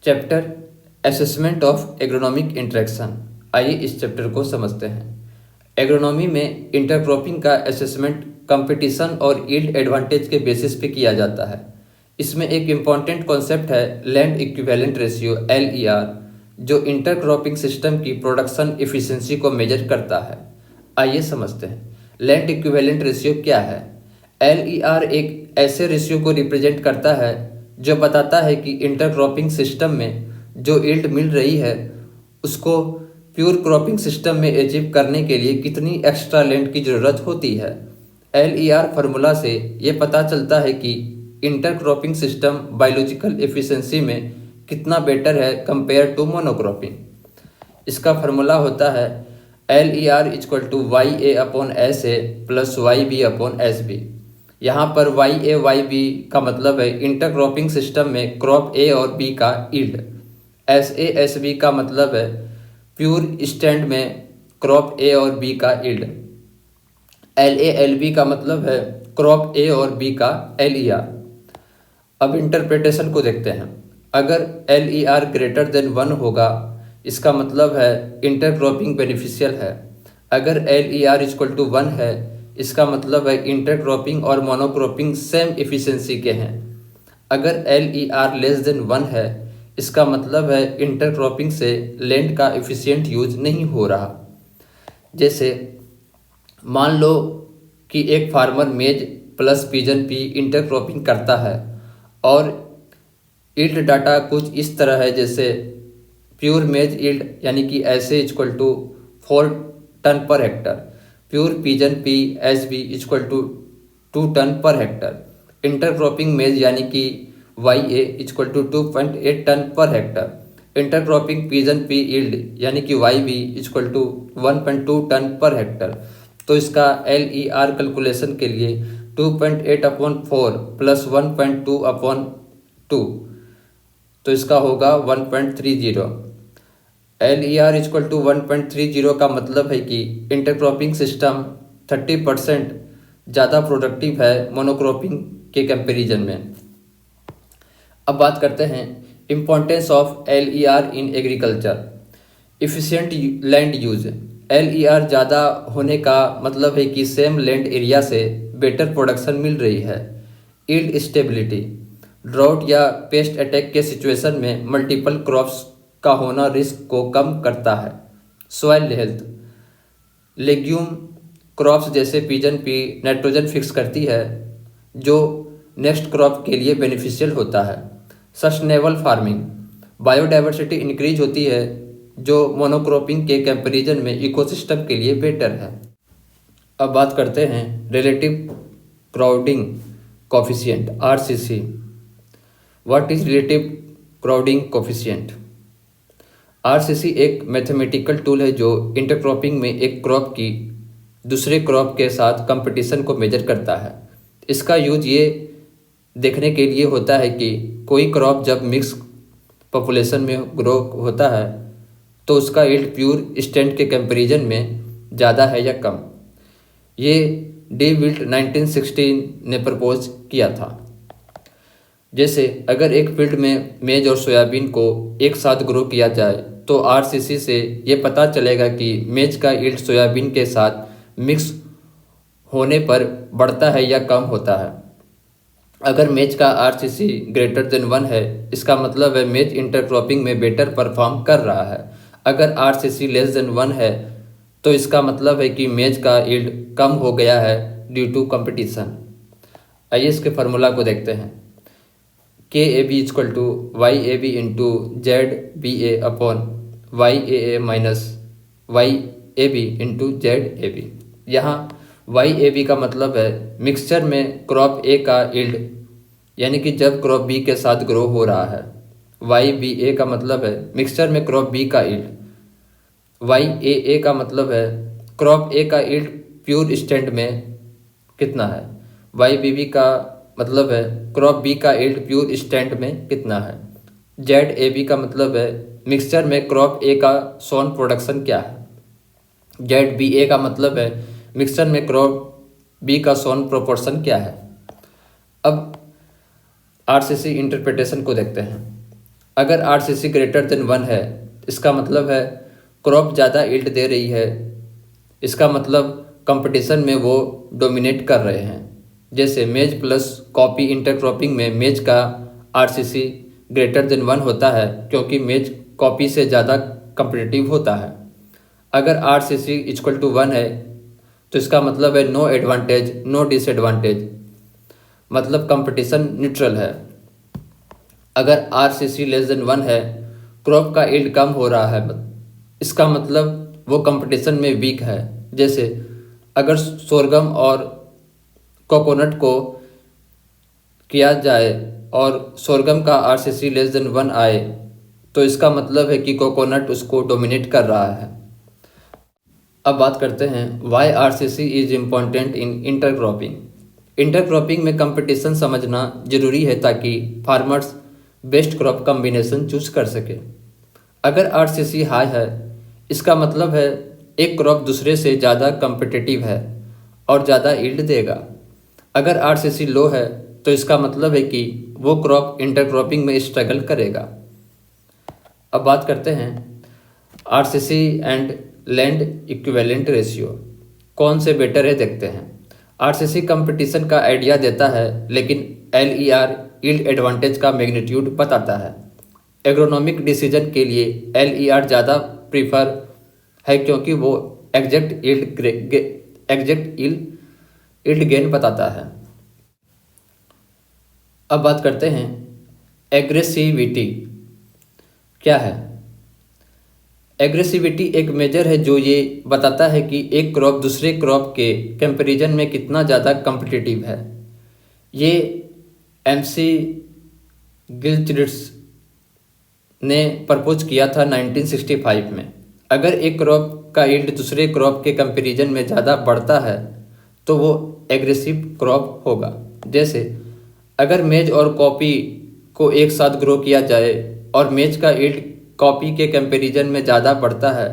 Chapter assessment of agronomic interaction. आइए इस chapter को समझते हैं। एग्रोनॉमी में इंटरक्रॉपिंग का असेसमेंट कंपटीशन और यील्ड एडवांटेज के बेसिस पे किया जाता है। इसमें एक इम्पॉर्टेंट कॉन्सेप्ट है लैंड इक्विवेलेंट रेशियो LER, जो इंटरक्रॉपिंग सिस्टम की प्रोडक्शन एफिशिएंसी को मेजर करता है। आइए समझते हैं लैंड इक्विवेलेंट रेशियो क्या है। LER एक ऐसे रेशियो को रिप्रेजेंट करता है जो बताता है कि इंटरक्रॉपिंग सिस्टम में जो यील्ड मिल रही है उसको प्योर क्रॉपिंग सिस्टम में अचीव करने के लिए कितनी एक्स्ट्रा लैंड की ज़रूरत होती है। LER फार्मूला से ये पता चलता है कि इंटरक्रॉपिंग सिस्टम बायोलॉजिकल एफिशिएंसी में कितना बेटर है कंपेयर टू मोनोक्रॉपिंग। इसका फार्मूला होता है LER equal to YA/SA plus YB/SB। यहाँ पर YA/YB का मतलब है इंटरक्रॉपिंग सिस्टम में क्रॉप A और B का यील्ड। SA/SB का मतलब है प्योर स्टैंड में क्रॉप A और B का यील्ड। LA/LB का मतलब है क्रॉप A और B का LER। अब इंटरप्रिटेशन को देखते हैं। अगर LER ग्रेटर देन 1 होगा इसका मतलब है इंटरक्रॉपिंग बेनिफिशियल है। अगर LER इक्वल टू 1 है इसका मतलब है इंटरक्रॉपिंग और मोनोक्रॉपिंग सेम एफिशिएंसी के हैं। अगर LER लेस देन 1 है इसका मतलब है इंटरक्रॉपिंग से लैंड का एफिशिएंट यूज नहीं हो रहा। जैसे मान लो कि एक फार्मर मेज प्लस पिजन पी इंटरक्रॉपिंग करता है और यील्ड डाटा कुछ इस तरह है, जैसे प्योर मेज यील्ड यानी कि ऐसे equal to 4 ton per hectare, pure pigeon pea SB equal to 2 ton per hectare, intercropping maize यानी कि YA equal to 2.8 ton per hectare, intercropping pigeon pea yield यानी कि YB equal to 1.2 ton per hectare. तो इसका LER calculation के लिए 2.8/4 plus 1.2/2 तो इसका होगा 1.30। LER इक्वल टू 1.30 का मतलब है कि इंटरक्रॉपिंग सिस्टम 30% ज़्यादा प्रोडक्टिव है मोनोक्रॉपिंग के कंपैरिजन में। अब बात करते हैं importance of LER in agriculture. Efficient land use. LER ज़्यादा होने का मतलब है कि सेम लैंड एरिया से बेटर प्रोडक्शन मिल रही है। Yield stability. ड्राउट या पेस्ट अटैक के सिचुएशन में मल्टीपल क्रॉप्स का होना रिस्क को कम करता है। Soil health. लेग्यूम क्रॉप्स जैसे पिजन पी नाइट्रोजन फिक्स करती है जो नेक्स्ट क्रॉप के लिए बेनिफिशियल होता है। Sustainable farming. बायोडाइवर्सिटी इंक्रीज होती है जो मोनोक्रॉपिंग के कंपैरिजन में इकोसिस्टम के लिए बेटर है। अब बात करते हैं relative crowding coefficient RCC। What is relative crowding coefficient? RCC एक मैथमेटिकल टूल है जो इंटरक्रॉपिंग में एक क्रॉप की दूसरे क्रॉप के साथ कंपटीशन को मेजर करता है। इसका यूज ये देखने के लिए होता है कि कोई क्रॉप जब मिक्स पॉपुलेशन में ग्रो होता है तो उसका यील्ड प्योर स्टैंड के कंपैरिजन में ज़्यादा है या कम। ये डी विल्ट 1916 ने प्रपोज किया था। जैसे अगर एक फील्ड में मेज और सोयाबीन को एक साथ ग्रो किया जाए तो RCC से ये पता चलेगा कि मेज का यील्ड सोयाबीन के साथ मिक्स होने पर बढ़ता है या कम होता है। अगर मेज का RCC ग्रेटर देन 1 है इसका मतलब है मेज इंटरक्रॉपिंग में बेटर परफॉर्म कर रहा है। अगर RCC लेस देन 1 है तो इसका मतलब है कि मेज का यील्ड कम हो गया है ड्यू टू कंपटीशन। आइए इसके फार्मूला को देखते हैं। KAB equal to YAB into ZBA/YAA minus YAB into ZAB। यहाँ YAB का मतलब है मिक्सचर में क्रॉप A का यील्ड यानी कि जब क्रॉप B के साथ ग्रो हो रहा है। YBA का मतलब है मिक्सचर में क्रॉप B का यील्ड। YAA का मतलब है क्रॉप A का यील्ड प्योर स्टैंड में कितना है। YBB का मतलब है क्रॉप B का यील्ड प्योर स्टैंड में कितना है। ZAB का मतलब है मिक्सचर में क्रॉप A का सोन प्रोडक्शन क्या है। ZBA का मतलब है मिक्सचर में क्रॉप B का सोन प्रोपोर्शन क्या है। अब RCC इंटरप्रिटेशन को देखते हैं। अगर आरसीसी ग्रेटर देन 1 है, इसका मतलब है क्रॉप ज़्यादा यील्ड दे रही है, इसका मतलब कंपटीशन में वो डोमिनेट कर रहे हैं। जैसे मेज प्लस कॉपी इंटरक्रॉपिंग में मेज का आरसीसी ग्रेटर देन 1 होता है, क्योंकि मेज कॉपी से ज़्यादा कम्पिटिटिव होता है। अगर आरसीसी इक्वल टू 1 है तो इसका मतलब है नो एडवांटेज नो डिसएडवांटेज, मतलब कंपटीशन न्यूट्रल है। अगर आरसीसी लेस देन 1 है, क्रॉप का यील्ड कम हो रहा है, इसका मतलब वो कंपटीशन में वीक है। जैसे अगर सोरगम और कोकोनट को किया जाए और सोरगम का आरसीसी लेस देन 1 आए, तो इसका मतलब है कि कोकोनट उसको डोमिनेट कर रहा है। अब बात करते हैं why RCC is important in intercropping. Intercropping में कंपटीशन समझना जरूरी है ताकि farmers best crop combination choose कर सके। अगर आरसीसी हाई है, इसका मतलब है एक क्रॉप दूसरे से ज़्यादा कम्पिटिटिव है और ज़्यादा यील्ड देगा। अगर आरसीसी लो है तो इसका मतलब है कि वो क्रॉप इंटरक्रॉपिंग में स्ट्रगल करेगा। अब बात करते हैं RCC and land equivalent ratio कौन से बेटर है, देखते हैं। आरसीसी कंपटीशन का आइडिया देता है, लेकिन एलईआर यील्ड एडवांटेज का मैग्नीट्यूड बताता है। एग्रोनॉमिक डिसीजन के लिए एलईआर ज़्यादा प्रीफर है, क्योंकि वो एग्जैक्ट यील्ड गेन बताता है। अब बात करते हैं एग्रेसिविटी क्या है। एग्रेसिविटी एक मेजर है जो ये बताता है कि एक क्रॉप दूसरे क्रॉप के कंपैरिजन में कितना ज़्यादा कम्पिटिटिव है। ये एमसी गिल्चरिट्स ने प्रपोज किया था 1965 में। अगर एक क्रॉप का यील्ड दूसरे क्रॉप के कंपैरिजन में ज़्यादा बढ़ता है तो वो एग्रेसिव क्रॉप होगा। जैसे अगर मेज और कॉपी को एक साथ ग्रो किया जाए और मेज का यील्ड कॉपी के कंपैरिजन में ज़्यादा बढ़ता है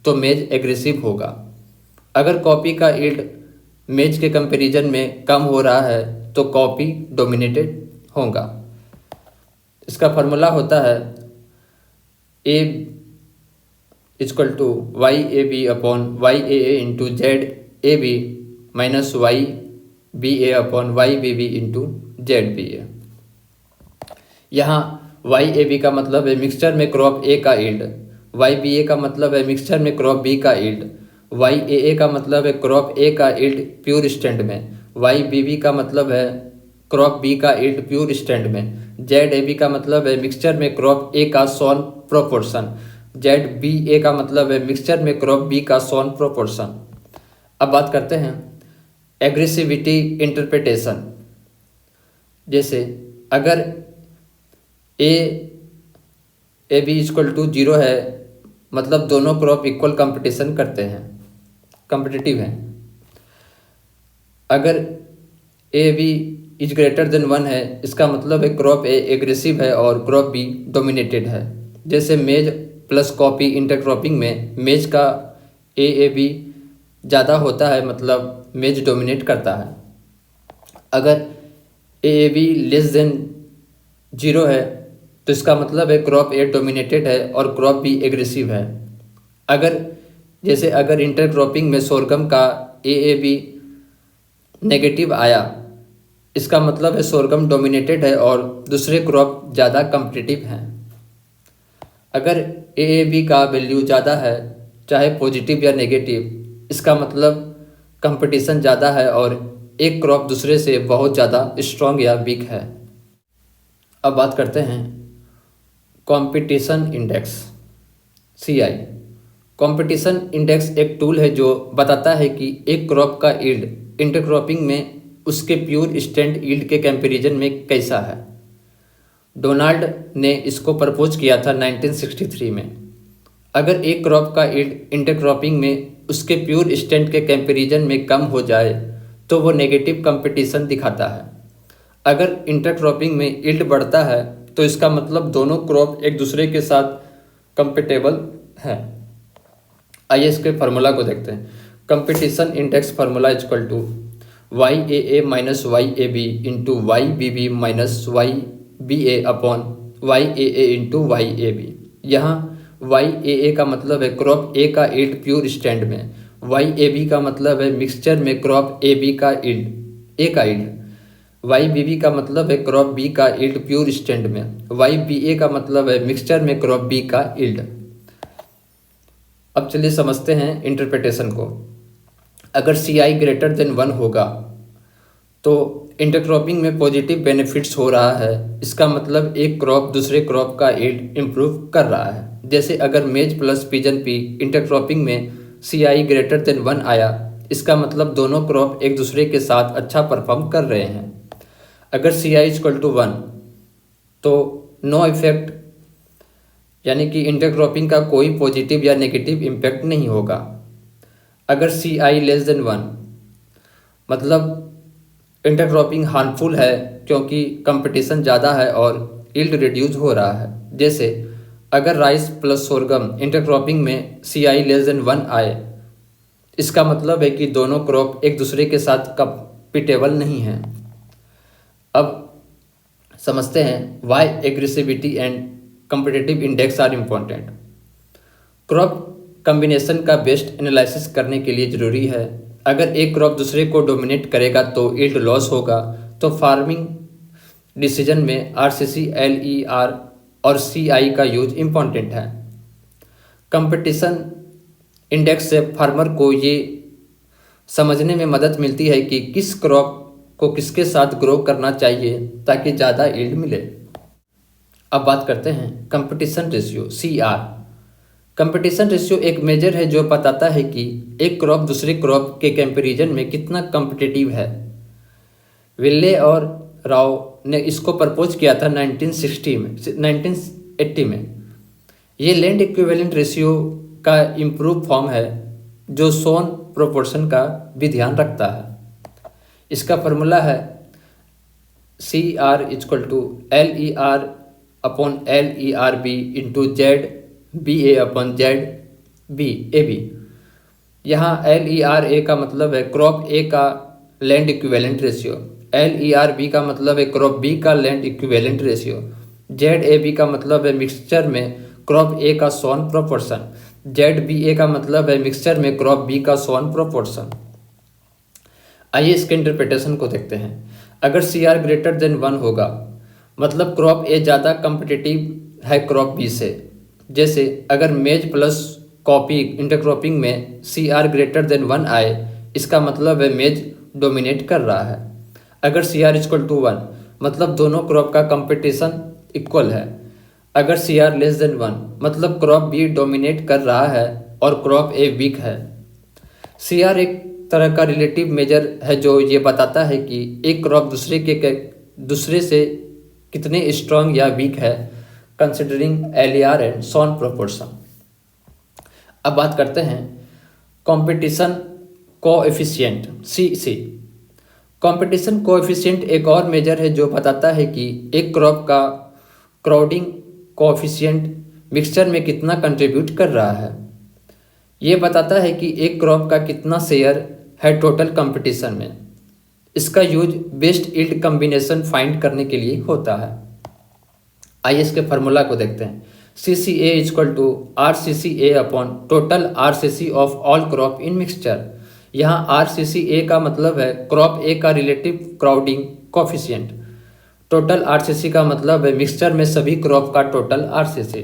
तो मेज एग्रेसिव होगा। अगर कॉपी का यील्ड मेज के कंपैरिजन में कम हो रहा है तो कॉपी डोमिनेटेड होगा। इसका फार्मूला होता है A equal to Y A B upon Y A into Z A B minus Y B A upon Y B B into Z B A. यहाँ वाई ए बी का मतलब है mixture में crop A का yield, Y B ए का मतलब है mixture में क्रॉप बी का यील्ड, वाई ए का मतलब है क्रॉप ए का यील्ड प्योर स्टैंड में, वाई बी बी का मतलब है क्रॉप बी का यील्ड प्योर स्टैंड में, जेड ए बी का मतलब है मिक्सचर में क्रॉप ए का सोन प्रोपोर्शन, जेड बी ए का मतलब है मिक्सचर में क्रॉप बी का सोन प्रोपोर्शन। अब बात करते हैं एग्रेसिविटी इंटरप्रिटेशन। जैसे अगर ए बी इक्वल टू 0 है, मतलब दोनों क्रॉप इक्वल कंपटीशन करते हैं, कम्पिटिटिव हैं। अगर A B is greater than 1 है, इसका मतलब है क्रॉप ए एग्रेसिव है और क्रॉप बी डोमिनेटेड है। जैसे मेज प्लस कॉपी इंटरक्रॉपिंग में मेज का ए बी ज़्यादा होता है, मतलब मेज डोमिनेट करता है। अगर ए बी लेस देन 0 है तो इसका मतलब है क्रॉप ए डोमिनेटेड है और क्रॉप बी एग्रेसिव है। अगर इंटरक्रॉपिंग में सोरगम का ए बी नेगेटिव आया, इसका मतलब है सोरगम डोमिनेटेड है और दूसरे क्रॉप ज़्यादा कम्पिटिटिव हैं। अगर ए बी का वैल्यू ज़्यादा है, चाहे पॉजिटिव या नेगेटिव, इसका मतलब कंपटीशन ज़्यादा है और एक क्रॉप दूसरे से बहुत ज़्यादा स्ट्रॉन्ग या वीक है। अब बात करते हैं competition index CI। Competition index एक टूल है जो बताता है कि एक क्रॉप का यील्ड इंटरक्रॉपिंग में उसके प्योर स्टैंड यील्ड के कंपैरिजन में कैसा है। डोनाल्ड ने इसको प्रपोज किया था 1963 में। अगर एक क्रॉप का यील्ड इंटरक्रॉपिंग में उसके प्योर स्टैंड के कंपैरिजन में कम हो जाए तो वो नेगेटिव कंपटीशन दिखाता है। अगर इंटरक्रॉपिंग में यील्ड बढ़ता है तो इसका मतलब दोनों क्रॉप एक दूसरे के साथ कंपेटेबल है। आइए इसके फार्मूला को देखते हैं। Competition index formula equal to Y A minus Y A B into Y B B minus Y B A upon YAA इंटू YAB। यहाँ YAA का मतलब है क्रॉप ए का यील्ड प्योर स्टैंड में, YAB का मतलब है मिक्सचर में क्रॉप AB का यील्ड, ए का यील्ड, YBB का मतलब है क्रॉप बी का यील्ड प्योर स्टैंड में, YBA का मतलब है मिक्सचर में क्रॉप बी का यील्ड। अब चलिए समझते हैं इंटरप्रिटेशन को। अगर CI ग्रेटर देन 1 होगा तो इंटरक्रॉपिंग में पॉजिटिव बेनिफिट्स हो रहा है, इसका मतलब एक क्रॉप दूसरे क्रॉप का यील्ड इम्प्रूव कर रहा है। जैसे अगर मेज प्लस पिजन पी इंटरक्रॉपिंग में CI ग्रेटर देन 1 आया, इसका मतलब दोनों क्रॉप एक दूसरे के साथ अच्छा परफॉर्म कर रहे हैं। अगर CI इक्वल टू 1 तो नो इफेक्ट, यानी कि इंटरक्रॉपिंग का कोई पॉजिटिव या नेगेटिव इम्पैक्ट नहीं होगा। अगर CI लेस देन 1 मतलब इंटरक्रॉपिंग हार्मफुल है क्योंकि कंपटीशन ज़्यादा है और यील्ड रिड्यूस हो रहा है। जैसे अगर राइस प्लस सोरगम इंटरक्रॉपिंग में CI लेस देन 1 आए, इसका मतलब है कि दोनों क्रॉप एक दूसरे के साथ कंपैटिबल नहीं हैं। अब समझते हैं why aggressivity and competitive index are important. Crop combination का बेस्ट एनालिसिस करने के लिए ज़रूरी है। अगर एक क्रॉप दूसरे को डोमिनेट करेगा तो यील्ड लॉस होगा, तो फार्मिंग डिसीजन में RCC, LER और CI का यूज इम्पॉर्टेंट है। कंपटीशन इंडेक्स से फार्मर को ये समझने में मदद मिलती है कि किस क्रॉप को किसके साथ ग्रो करना चाहिए ताकि ज़्यादा यील्ड मिले। अब बात करते हैं competition ratio CR। Competition ratio एक मेजर है जो बताता है कि एक क्रॉप दूसरे क्रॉप के कंपैरिजन में कितना कम्पिटिटिव है। विल्ले और राव ने इसको प्रपोज किया था 1980 में। ये लैंड इक्विवेलेंट रेशियो का इम्प्रूव फॉर्म है जो सोन प्रोपोर्शन का भी ध्यान रखता है। इसका फॉर्मूला है CR equal to LER upon LERB into ZBA upon ZBAB। यहाँ LERA का मतलब है क्रॉप ए का लैंड इक्विवेलेंट रेशियो, LERB का मतलब है क्रॉप बी का लैंड इक्विवेलेंट रेशियो, ZAB का मतलब है मिक्सचर में क्रॉप ए का सोन प्रोपोर्शन, ZBA का मतलब है मिक्सचर में क्रॉप बी का सोन प्रोपोर्शन। आइए इसके इंटरप्रिटेशन को देखते हैं। अगर CR ग्रेटर देन 1 होगा मतलब क्रॉप ए ज़्यादा कम्पिटिटिव है क्रॉप बी से। जैसे अगर मेज प्लस कॉपी इंटरक्रॉपिंग में CR ग्रेटर देन 1 आए, इसका मतलब है मेज डोमिनेट कर रहा है। अगर CR इक्वल टू 1 मतलब दोनों क्रॉप का कंपटीशन इक्वल है। अगर CR लेस देन 1 मतलब क्रॉप बी डोमिनेट कर रहा है और क्रॉप ए वीक है। CR एक तरह का रिलेटिव मेजर है जो ये बताता है कि एक क्रॉप दूसरे से कितने स्ट्रॉन्ग या वीक है, considering LER and sown proportion. अब बात करते हैं competition coefficient CC। Competition coefficient एक और मेजर है जो बताता है कि एक क्रॉप का क्राउडिंग कोएफिशिएंट मिक्सचर में कितना कंट्रीब्यूट कर रहा है। ये बताता है कि एक क्रॉप का कितना शेयर है टोटल कंपटीशन में। इसका use best yield combination find करने के लिए होता है। आइए इसके फार्मूला को देखते हैं। CCA equal to RCCA upon total RCC of all crop in mixture. यहाँ RCCA का मतलब है क्रॉप ए का relative crowding coefficient, total RCC का मतलब है मिक्सचर में सभी क्रॉप का टोटल RCC।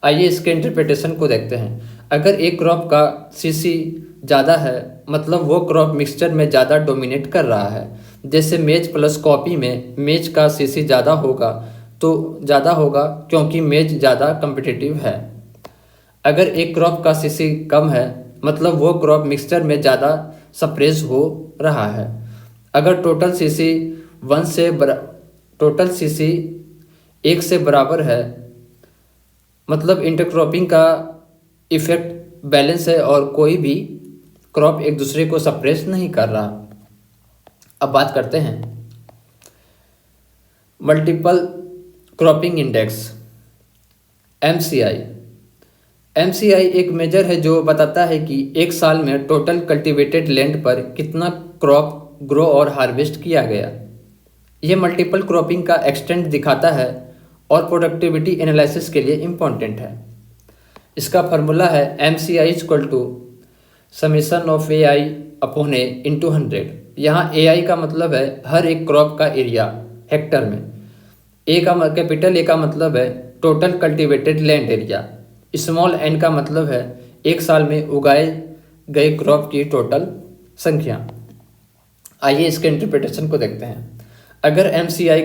आइए इसके इंटरप्रिटेशन को देखते हैं। अगर एक क्रॉप का CC ज़्यादा है मतलब वो क्रॉप मिक्सचर में ज़्यादा डोमिनेट कर रहा है। जैसे मेज प्लस कॉपी में मेज का CC ज़्यादा होगा तो ज़्यादा होगा क्योंकि मेज ज़्यादा कम्पिटिटिव है। अगर एक क्रॉप का CC कम है मतलब वो क्रॉप मिक्सचर में ज़्यादा सप्रेस हो रहा है। अगर टोटल CC 1 से बराबर है मतलब इंटरक्रॉपिंग का इफेक्ट बैलेंस है और कोई भी क्रॉप एक दूसरे को सप्रेस नहीं कर रहा। अब बात करते हैं multiple cropping index MCI। MCI एक मेजर है जो बताता है कि एक साल में टोटल कल्टीवेटेड लैंड पर कितना क्रॉप ग्रो और हार्वेस्ट किया गया। यह मल्टीपल क्रॉपिंग का एक्सटेंट दिखाता है और प्रोडक्टिविटी एनालिसिस के लिए इम्पॉर्टेंट है। इसका फार्मूला है MCI equal to summation of AI upon A into 100। यहाँ AI का मतलब है हर एक क्रॉप का एरिया हेक्टर में, कैपिटल A का मतलब है total cultivated land area, small n का मतलब है एक साल में उगाए गए क्रॉप की टोटल संख्या। आइए इसके इंटरप्रिटेशन को देखते हैं। अगर MCI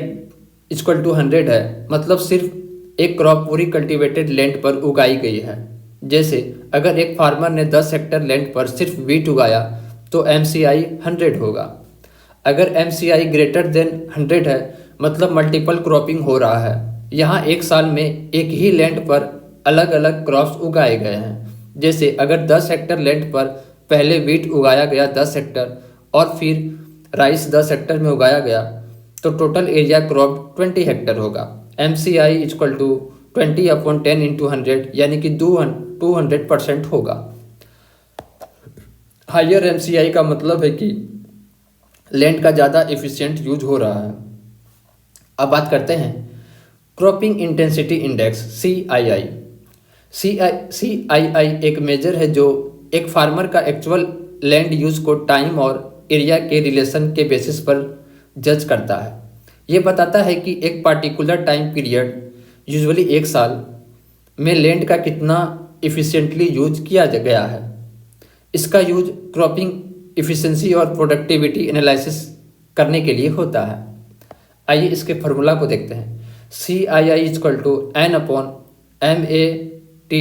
इक्वल टू 100 है मतलब सिर्फ एक क्रॉप पूरी कल्टिवेटेड लैंड पर उगाई गई है। जैसे अगर एक फार्मर ने 10 हेक्टर लैंड पर सिर्फ वीट उगाया तो MCI 100 होगा। अगर MCI ग्रेटर देन 100 है मतलब मल्टीपल क्रॉपिंग हो रहा है। यहाँ एक साल में एक ही लैंड पर अलग अलग क्रॉप्स उगाए गए हैं। जैसे अगर 10 हेक्टर लैंड पर पहले वीट उगाया गया 10 हेक्टर और फिर राइस 10 हेक्टर में उगाया गया तो टोटल एरिया क्रॉप 20 हेक्टर होगा। MCI equal to 20 upon 10 into 100 यानी कि 200% होगा। हायर MCI का मतलब है कि लैंड का ज़्यादा एफिशिएंट यूज हो रहा है। अब बात करते हैं cropping intensity index CII। CII एक मेजर है जो एक फार्मर का एक्चुअल लैंड यूज को टाइम और एरिया के रिलेशन के बेसिस पर जज करता है। ये बताता है कि एक पार्टिकुलर टाइम पीरियड यूजुअली एक साल में लैंड का कितना इफ़िशिएंटली यूज किया गया है। इसका यूज क्रॉपिंग इफ़िशिएंसी और प्रोडक्टिविटी एनालिसिस करने के लिए होता है। आइए इसके फार्मूला को देखते हैं। CII equal to N upon MAT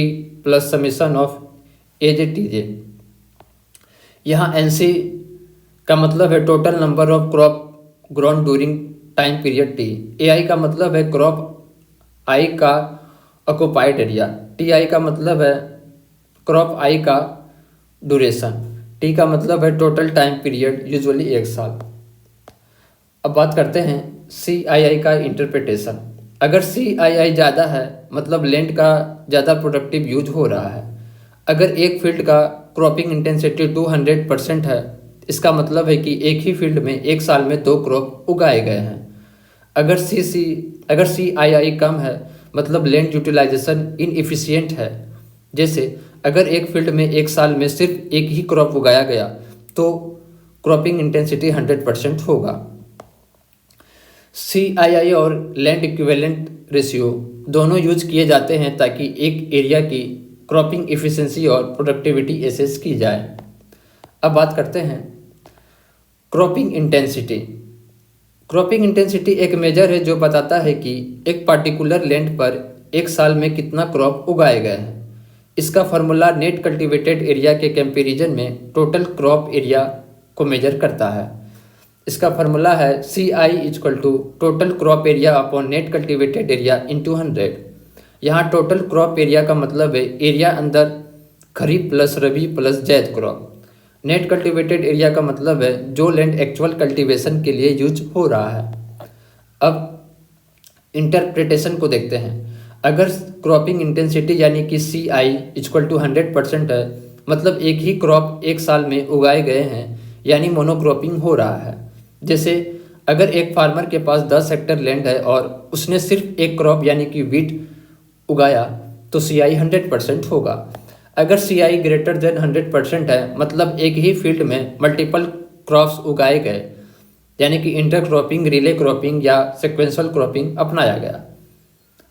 plus summation of AJTJ। यहाँ NC का मतलब है total number of crop grown during time period T। AI का मतलब है क्रॉप I का ऑक्युपाइड एरिया। TI का मतलब है क्रॉप I का ड्यूरेशन। T का मतलब है टोटल टाइम पीरियड यूजुअली एक साल। अब बात करते हैं CII का इंटरप्रिटेशन। अगर CII ज़्यादा है मतलब लैंड का ज़्यादा प्रोडक्टिव यूज हो रहा है। अगर एक फील्ड का क्रॉपिंग इंटेंसिटी 200% है इसका मतलब है कि एक ही फील्ड में एक साल में 2 क्रॉप उगाए गए हैं। अगर CII कम है मतलब लैंड यूटिलाइजेशन इनएफिशिएंट है। जैसे अगर एक फील्ड में एक साल में सिर्फ एक ही क्रॉप उगाया गया तो क्रॉपिंग इंटेंसिटी 100% होगा। CII और लैंड इक्विवेलेंट रेशियो दोनों यूज किए जाते हैं ताकि एक एरिया की क्रॉपिंग एफिशिएंसी और प्रोडक्टिविटी एसेस की जाए। अब बात करते हैं क्रॉपिंग इंटेंसिटी। क्रॉपिंग इंटेंसिटी एक मेजर है जो बताता है कि एक पार्टिकुलर लैंड पर एक साल में कितना क्रॉप उगाए गए हैं। इसका फार्मूला नेट कल्टिवेटेड एरिया के कंपैरिजन में टोटल क्रॉप एरिया को मेजर करता है। इसका फार्मूला है CI equal to total crop area upon net cultivated area into 100। यहाँ टोटल क्रॉप एरिया का मतलब है एरिया अंदर kharif plus rabi plus zaid crop. Net cultivated area का मतलब है जो लैंड एक्चुअल कल्टीवेशन के लिए यूज हो रहा है। अब इंटरप्रिटेशन को देखते हैं। अगर क्रॉपिंग इंटेंसिटी यानी कि CI इक्वल टू 100% है मतलब एक ही क्रॉप एक साल में उगाए गए हैं यानी मोनोक्रॉपिंग हो रहा है। जैसे अगर एक फार्मर के पास 10 हेक्टर लैंड है और उसने सिर्फ एक क्रॉप यानी कि वीट उगाया तो CI 100% होगा। अगर CI ग्रेटर देन 100% है मतलब एक ही फील्ड में मल्टीपल क्रॉप्स उगाए गए यानी कि इंटर क्रॉपिंग, रिले क्रॉपिंग या सिक्वेंशियल क्रॉपिंग अपनाया गया।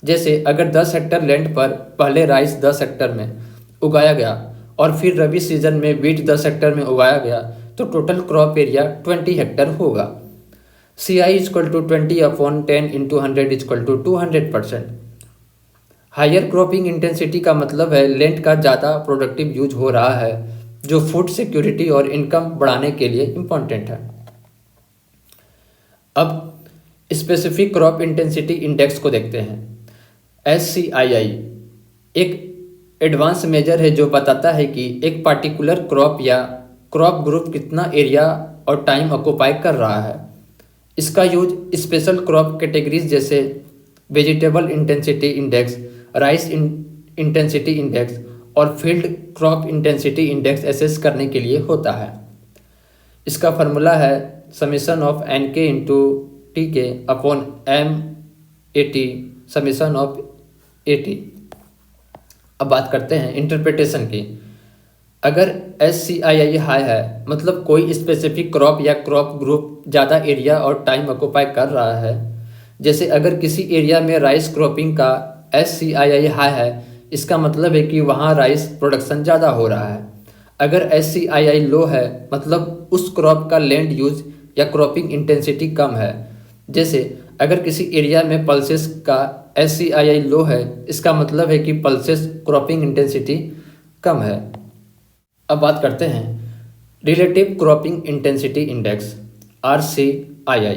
जैसे अगर 10 हेक्टर लैंड पर पहले राइस 10 हेक्टर में उगाया गया और फिर रबी सीजन में वीट 10 हेक्टर में उगाया गया तो टोटल क्रॉप एरिया 20 हेक्टर होगा। CI equal to 20 upon 10 into 100 equal to 200%। Higher cropping intensity का मतलब है लैंड का ज़्यादा प्रोडक्टिव यूज हो रहा है जो फूड सिक्योरिटी और इनकम बढ़ाने के लिए इम्पॉर्टेंट है। अब स्पेसिफिक क्रॉप इंटेंसिटी इंडेक्स को देखते हैं। SCII एक एडवांस मेजर है जो बताता है कि एक पार्टिकुलर क्रॉप या क्रॉप ग्रुप कितना एरिया और टाइम ऑक्युपाई कर रहा है। इसका यूज स्पेशल क्रॉप कैटेगरीज जैसे vegetable intensity index, rice intensity index और field crop intensity index assess करने के लिए होता है। इसका फार्मूला है summation of NK into TK upon MAT summation of AT। अब बात करते हैं इंटरप्रिटेशन की। अगर SCII हाई है मतलब कोई स्पेसिफिक क्रॉप या क्रॉप ग्रुप ज़्यादा एरिया और टाइम ऑक्यूपाई कर रहा है। जैसे अगर किसी एरिया में राइस क्रॉपिंग का SCII हाई है, इसका मतलब है कि वहाँ राइस प्रोडक्शन ज़्यादा हो रहा है। अगर SCII लो है मतलब उस क्रॉप का लैंड यूज या क्रॉपिंग इंटेंसिटी कम है। जैसे अगर किसी एरिया में पल्सेस का SCII लो है, इसका मतलब है कि पल्सेस क्रॉपिंग इंटेंसिटी कम है। अब बात करते हैं relative cropping intensity index RCII।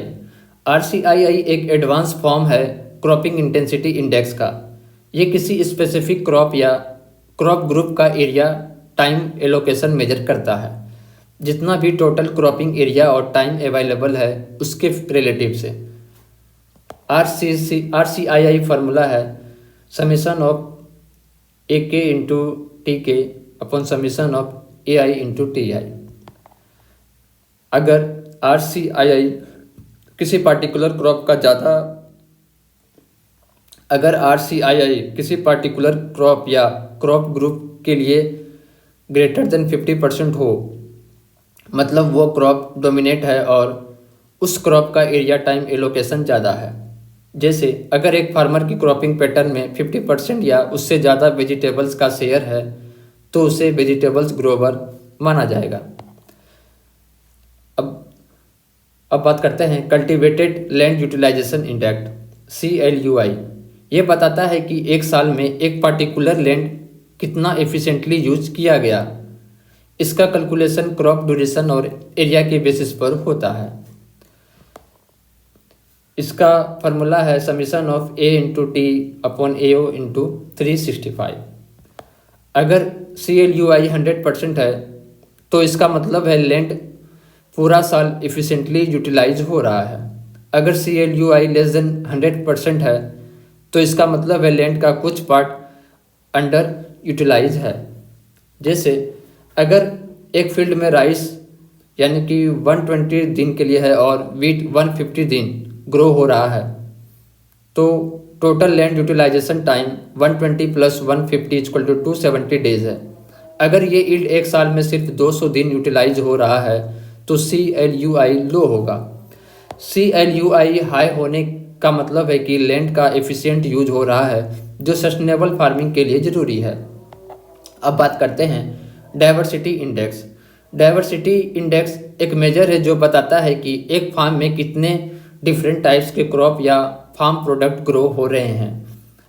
RCII एक एडवांस फॉर्म है क्रॉपिंग इंटेंसिटी इंडेक्स का। ये किसी स्पेसिफिक क्रॉप या क्रॉप ग्रुप का एरिया टाइम एलोकेशन मेजर करता है। जितना भी टोटल क्रॉपिंग एरिया और टाइम अवेलेबल है उसके रिलेटिव से। RCII फार्मूला है summation of AK into TK upon summation of AI into TI। अगर RCII किसी पार्टिकुलर क्रॉप या क्रॉप ग्रुप के लिए ग्रेटर देन 50% हो, मतलब वो क्रॉप डोमिनेट है और उस क्रॉप का एरिया टाइम एलोकेशन ज़्यादा है। जैसे अगर एक फार्मर की क्रॉपिंग पैटर्न में 50% या उससे ज़्यादा वेजिटेबल्स का शेयर है तो उसे वेजिटेबल्स ग्रोवर माना जाएगा। अब बात करते हैं cultivated land utilization index CLUI। ये बताता है कि एक साल में एक पार्टिकुलर लैंड कितना एफिशिएंटली यूज किया गया। इसका कैलकुलेशन क्रॉप ड्यूरेशन और एरिया के बेसिस पर होता है। इसका फार्मूला है summation of A into T upon AO into 365। अगर CLUI 100% है तो इसका मतलब है लैंड पूरा साल एफिशिएंटली यूटिलाइज हो रहा है। अगर CLUI लेस देन 100% है तो इसका मतलब है लैंड का कुछ पार्ट अंडर यूटिलाइज है। जैसे अगर एक फील्ड में राइस यानी कि 120 दिन के लिए है और वीट 150 दिन ग्रो हो रहा है तो total land utilization time 120 plus 150 equal to 270 days है। अगर ये ईल्ड एक साल में सिर्फ 200 दिन यूटिलाइज हो रहा है तो CLUI लो होगा। CLUI हाई होने का मतलब है कि लैंड का एफिशिएंट यूज हो रहा है जो सस्टेनेबल फार्मिंग के लिए ज़रूरी है। अब बात करते हैं डाइवर्सिटी इंडेक्स। डाइवर्सिटी इंडेक्स एक मेजर है जो बताता है कि एक फार्म में कितने डिफरेंट टाइप्स के क्रॉप या फार्म प्रोडक्ट ग्रो हो रहे हैं।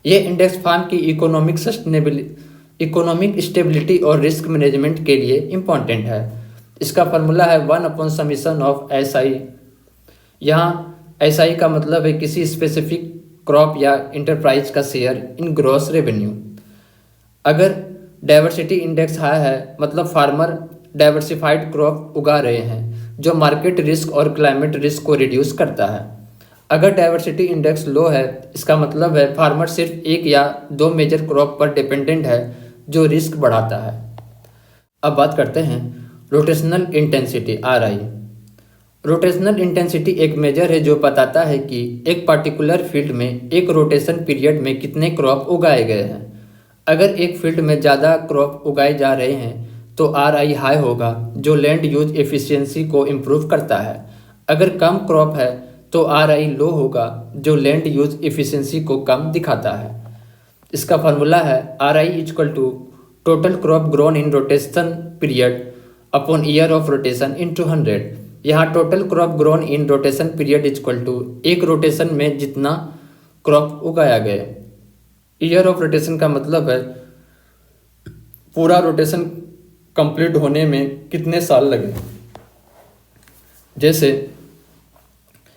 ये इंडेक्स फार्म की इकोनॉमिक स्टेबिलिटी और रिस्क मैनेजमेंट के लिए इम्पॉर्टेंट है। इसका फार्मूला है 1 अपॉन समेशन ऑफ SI। यहाँ SI का मतलब है किसी स्पेसिफिक क्रॉप या इंटरप्राइज का शेयर इन ग्रॉस रेवेन्यू। अगर डाइवर्सिटी इंडेक्स हाई है मतलब फार्मर डाइवर्सिफाइड क्रॉप उगा रहे हैं जो मार्केट रिस्क और क्लाइमेट रिस्क को रिड्यूस करता है। अगर डाइवर्सिटी इंडेक्स लो है इसका मतलब है फार्मर सिर्फ एक या दो मेजर क्रॉप पर डिपेंडेंट है जो रिस्क बढ़ाता है। अब बात करते हैं rotational intensity RI। Rotational intensity एक मेजर है जो बताता है कि एक पार्टिकुलर फील्ड में एक रोटेशन पीरियड में कितने क्रॉप उगाए गए हैं। अगर एक फील्ड में ज़्यादा क्रॉप उगाए जा रहे हैं तो RI हाई होगा जो लैंड यूज एफिशिएंसी को इम्प्रूव करता है। अगर कम क्रॉप है तो RI लो होगा जो लैंड यूज एफिशिएंसी को कम दिखाता है। इसका फार्मूला है RI equal to total crop grown in rotation period upon year of rotation into 100। यहाँ total crop grown in rotation period equal to एक रोटेशन में जितना क्रॉप उगाया गया। ईयर ऑफ रोटेशन का मतलब है पूरा रोटेशन कंप्लीट होने में कितने साल लगे। जैसे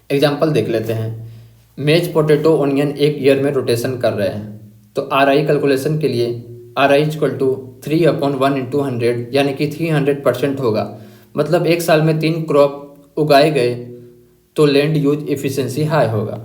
एग्जांपल देख लेते हैं, मेज पोटैटो ओनियन एक ईयर में रोटेशन कर रहे हैं तो RI कैलकुलेशन के लिए RI equal to 3 upon 1 into 100 यानी कि 300% होगा। मतलब एक साल में 3 क्रॉप उगाए गए तो लैंड यूज एफिशिएंसी हाई होगा।